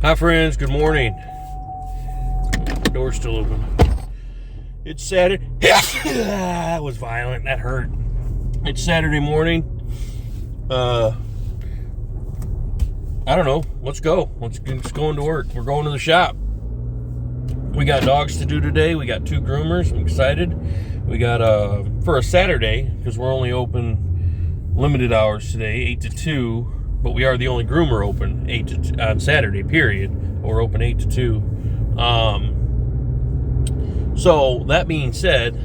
Hi friends, good morning. The door's still open. It's Saturday. That was violent. That hurt. It's Saturday morning. I don't know. Let's go. Let's go into work. We're going to the shop. We got dogs to do today. We got 2 groomers. I'm excited. We got for a Saturday, because we're only open limited hours today, 8 to 2. But we are the only groomer open 8 to 2, on Saturday, period. We're open 8 to 2. So that being said,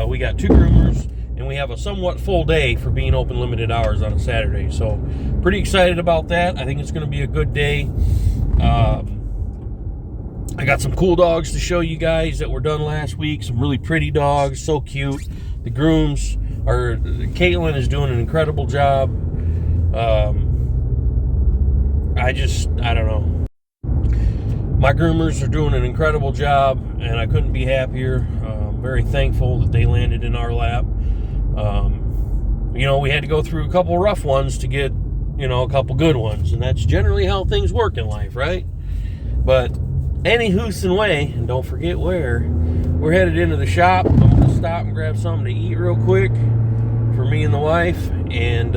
we got 2 groomers, and we have a somewhat full day for being open limited hours on a Saturday. So pretty excited about that. I think it's going to be a good day. I got some cool dogs to show you guys that were done last week. Some really pretty dogs, so cute. The grooms are, Caitlin is doing an incredible job. I don't know. My groomers are doing an incredible job, and I couldn't be happier. I'm very thankful that they landed in our lap. We had to go through a couple rough ones to get, a couple good ones, and that's generally how things work in life, right? But any hoos and way, and don't forget where, we're headed into the shop. I'm going to stop and grab something to eat real quick for me and the wife, and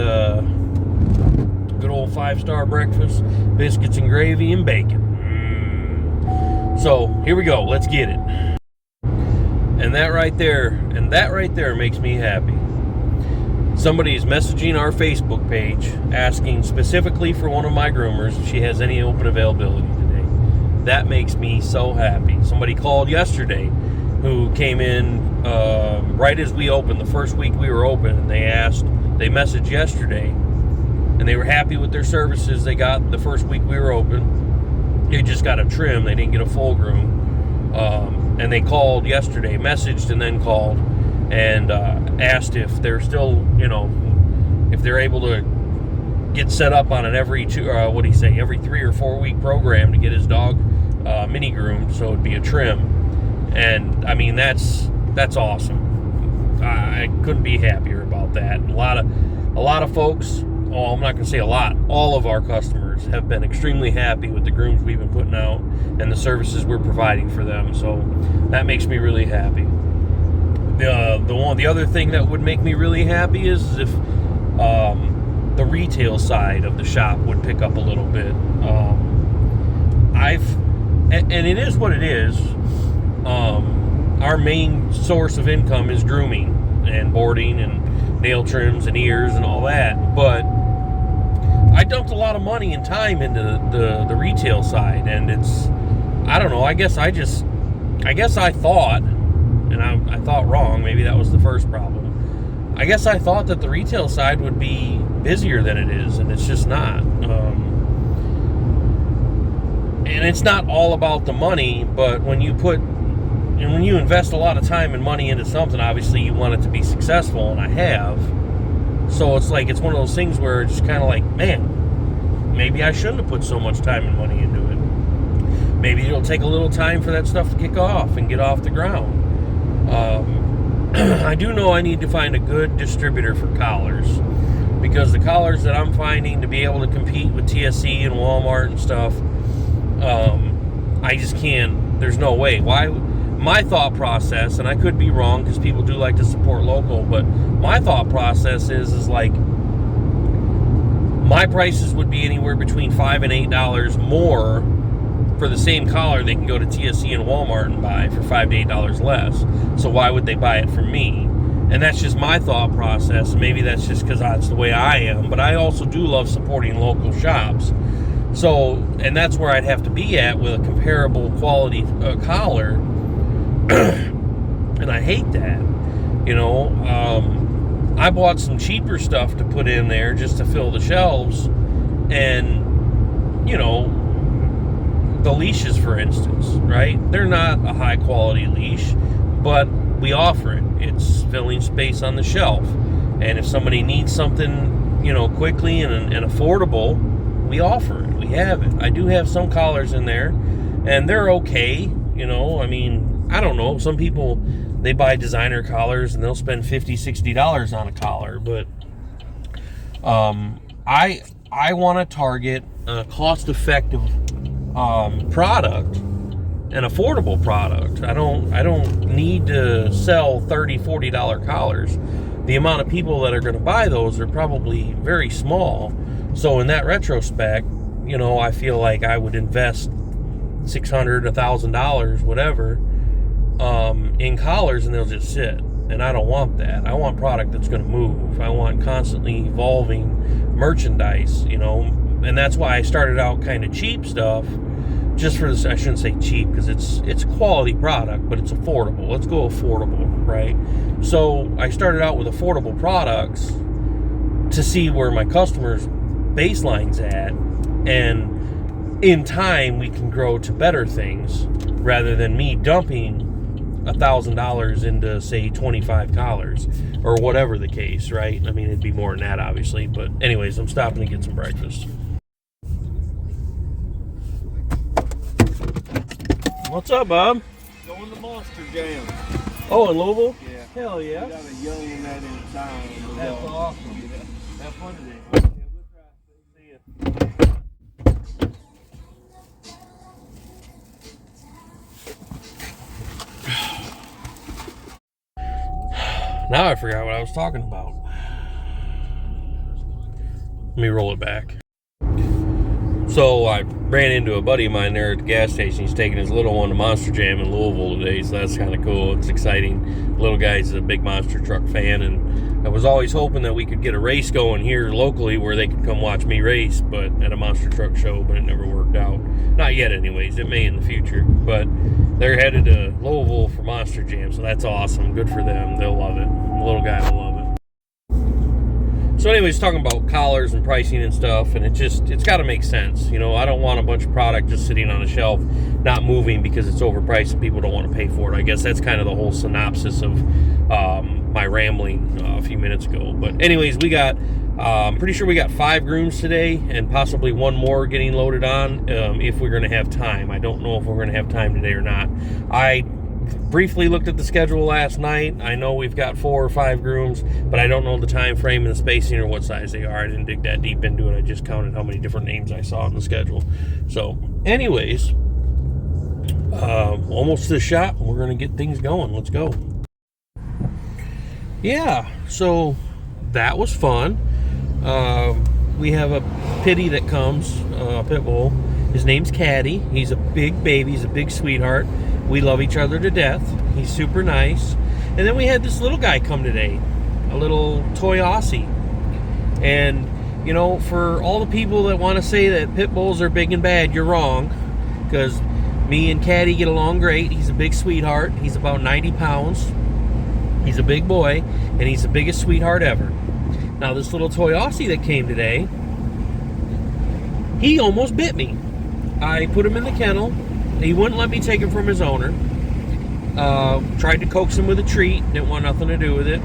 good old 5-star breakfast, biscuits and gravy and bacon. So here we go, let's get it. And that right there makes me happy. Somebody is messaging our Facebook page asking specifically for one of my groomers if she has any open availability today. That makes me so happy. Somebody called yesterday who came in right as we opened, the first week we were open, and they messaged yesterday, and they were happy with their services they got the first week we were open. They just got a trim, they didn't get a full groom. And they called yesterday, messaged and then called, and asked if they're still, if they're able to get set up on an every 3 or 4 week program to get his dog mini groomed, so it'd be a trim. And I mean, that's awesome. I couldn't be happier about that. A lot of folks, I'm not going to say a lot, all of our customers have been extremely happy with the grooms we've been putting out and the services we're providing for them. So that makes me really happy. The other thing that would make me really happy is if the retail side of the shop would pick up a little bit. And it is what it is. Our main source of income is grooming and boarding and nail trims and ears and all that, but I dumped a lot of money and time into the retail side, and I don't know, I guess I thought, and I thought wrong, maybe that was the first problem. I guess I thought that the retail side would be busier than it is, and it's just not. And it's not all about the money, but when you invest a lot of time and money into something, obviously you want it to be successful, and I have. So it's one of those things where it's kind of like, man, maybe I shouldn't have put so much time and money into it. Maybe it'll take a little time for that stuff to kick off and get off the ground. I do know I need to find a good distributor for collars, because the collars that I'm finding to be able to compete with TSC and Walmart and stuff, I just can't. There's no way. Why? My thought process, and I could be wrong because people do like to support local, but my thought process is like my prices would be anywhere between $5 and $8 more for the same collar they can go to TSC and Walmart and buy for $5 to $8 less. So why would they buy it from me? And that's just my thought process. Maybe that's just because that's the way I am, but I also do love supporting local shops. So, and that's where I'd have to be at with a comparable quality collar. And I hate that. I bought some cheaper stuff to put in there just to fill the shelves, and the leashes, for instance, right? They're not a high quality leash, but we offer it. It's filling space on the shelf, and if somebody needs something quickly and affordable, we offer it. We have it. I do have some collars in there, and they're okay. I mean, I don't know. Some people, they buy designer collars and they'll spend $50, $60 on a collar. But I want to target a cost-effective product, an affordable product. I don't need to sell $30, $40 collars. The amount of people that are going to buy those are probably very small. So in that retrospect, you know, I feel like I would invest $600, $1,000, whatever, in collars, and they'll just sit. And I don't want that. I want product that's going to move. I want constantly evolving merchandise, you know. And that's why I started out kind of cheap stuff, just for this. I shouldn't say cheap, because it's quality product, but it's affordable. Let's go affordable, right? So I started out with affordable products to see where my customers' baseline's at, and in time we can grow to better things, rather than me dumping $1,000 into, say, 25 collars or whatever the case, right? I mean, it'd be more than that, obviously, but anyways, I'm stopping to get some breakfast. What's up, Bob? Going to Monster Jam. Oh, in Louisville? Yeah. Hell yeah. We got a young that in town. That's awesome. Yeah. Have fun today. Yeah, we'll try. See ya. Now I forgot what I was talking about. Let me roll it back. So I ran into a buddy of mine there at the gas station. He's taking his little one to Monster Jam in Louisville today, so that's kind of cool. It's exciting. The little guy's a big monster truck fan, and I was always hoping that we could get a race going here locally where they could come watch me race, but at a monster truck show, but it never worked out. Not yet anyways. It may in the future, but they're headed to Louisville for Monster Jam, so that's awesome. Good for them. They'll love it. The little guy will love it. So anyways, talking about collars and pricing and stuff, and it's got to make sense. You know, I don't want a bunch of product just sitting on a shelf, not moving because it's overpriced and people don't want to pay for it. I guess that's kind of the whole synopsis of my rambling a few minutes ago. But anyways, we got, I'm pretty sure we got 5 grooms today and possibly one more getting loaded on if we're going to have time. I don't know if we're going to have time today or not. I briefly looked at the schedule last night. I know we've got 4 or 5 grooms, but I don't know the time frame and the spacing or what size they are. I didn't dig that deep into it. I just counted how many different names I saw in the schedule. So anyways, almost to the shop. We're going to get things going. Let's go. Yeah, so that was fun. We have a pitty that comes, a pit bull. His name's Caddy. He's a big baby. He's a big sweetheart. We love each other to death. He's super nice. And then we had this little guy come today, a little toy Aussie. And, you know, for all the people that want to say that pit bulls are big and bad, you're wrong. Because me and Caddy get along great. He's a big sweetheart. He's about 90 pounds. He's a big boy, and he's the biggest sweetheart ever. Now, this little toy Aussie that came today, he almost bit me. I put him in the kennel. He wouldn't let me take him from his owner. Tried to coax him with a treat. Didn't want nothing to do with it.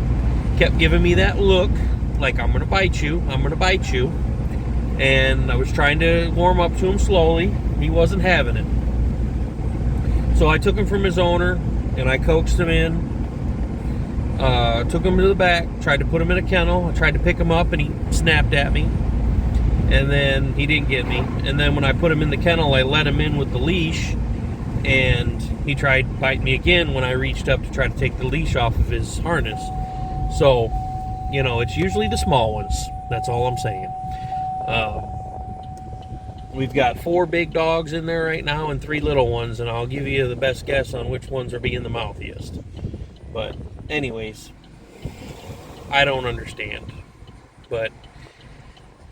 Kept giving me that look, like, I'm going to bite you. I'm going to bite you. And I was trying to warm up to him slowly. He wasn't having it. So I took him from his owner, and I coaxed him in. Took him to the back. Tried to put him in a kennel. I tried to pick him up, and he snapped at me. And then he didn't get me. And then when I put him in the kennel, I let him in with the leash. And he tried to bite me again when I reached up to try to take the leash off of his harness. So, you know, it's usually the small ones. That's all I'm saying. We've got 4 big dogs in there right now and 3 little ones. And I'll give you the best guess on which ones are being the mouthiest. But anyways, I don't understand. But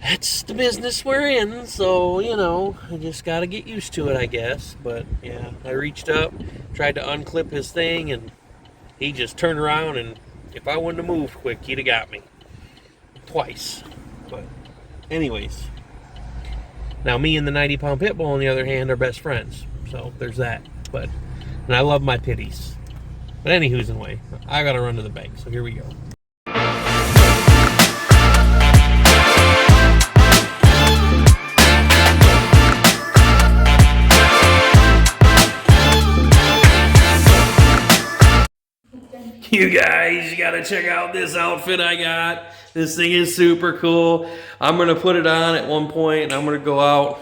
that's the business we're in, so, you know, I just got to get used to it, I guess. But, yeah, I reached up, tried to unclip his thing, and he just turned around, and if I wouldn't have moved quick, he'd have got me. Twice. But, anyways. Now, me and the 90-pound pit bull, on the other hand, are best friends. So, there's that. But, and I love my pitties. But anywho's in the way. I got to run to the bank, so here we go. You guys, you gotta check out this outfit I got. This thing is super cool. I'm gonna put it on at one point and I'm gonna go out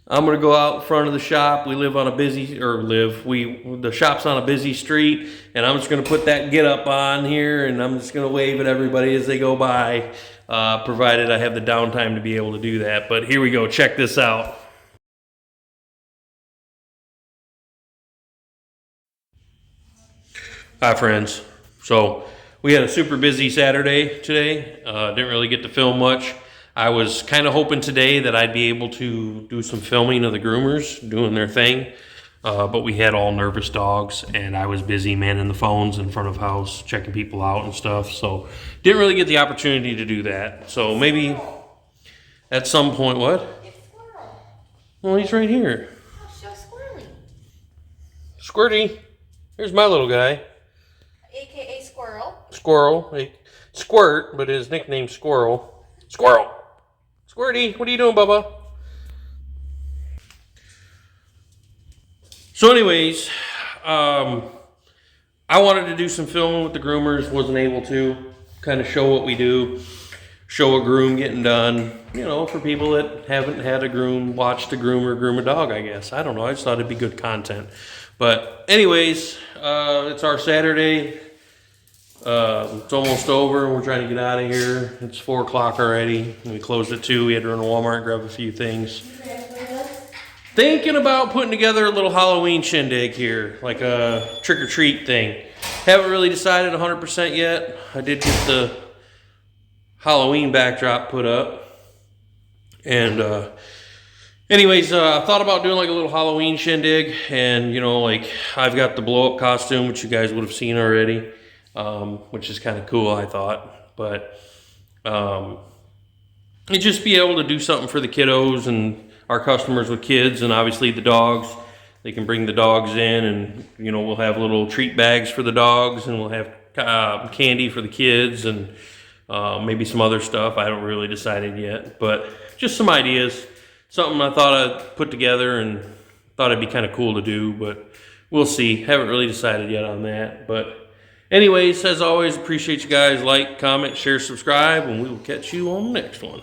I'm gonna go out in front of the shop. We live on a busy, the shop's on a busy street, and I'm just gonna put that get up on here, and I'm just gonna wave at everybody as they go by, provided I have the downtime to be able to do that. But here we go, check this out. Hi friends. So we had a super busy Saturday today. Didn't really get to film much. I was kind of hoping today that I'd be able to do some filming of the groomers doing their thing. But we had all nervous dogs, and I was busy manning the phones in front of house, checking people out and stuff. So didn't really get the opportunity to do that. So maybe at some point, what? It's Squirrel. Well, he's right here. Oh, show Squirrely. Squirty. Here's my little guy. AKA Squirrel. Squirrel. Squirt, but his nickname's Squirrel. Squirrel. Squirty, what are you doing, Bubba? So anyways, I wanted to do some filming with the groomers, wasn't able to. Kind of show what we do, show a groom getting done, you know, for people that haven't had a groom, watched a groomer groom a dog, I guess. I don't know, I just thought it'd be good content. But anyways, it's our Saturday. It's almost over. We're trying to get out of here. It's 4 o'clock already. We closed at 2. We had to run to Walmart and grab a few things. Thinking about putting together a little Halloween shindig here, like a trick-or-treat thing. Haven't really decided 100% yet. I did get the Halloween backdrop put up. And anyways, I thought about doing like a little Halloween shindig. And, you know, like I've got the blow-up costume, which you guys would have seen already. Which is kind of cool, I thought. But it'd just be able to do something for the kiddos and our customers with kids, and obviously the dogs. They can bring the dogs in, and you know, we'll have little treat bags for the dogs, and we'll have candy for the kids, and maybe some other stuff. I haven't really decided yet, but just some ideas. Something I thought I'd put together and thought it'd be kind of cool to do, but we'll see. Haven't really decided yet on that, but anyways, as always, appreciate you guys. Like, comment, share, subscribe, and we will catch you on the next one.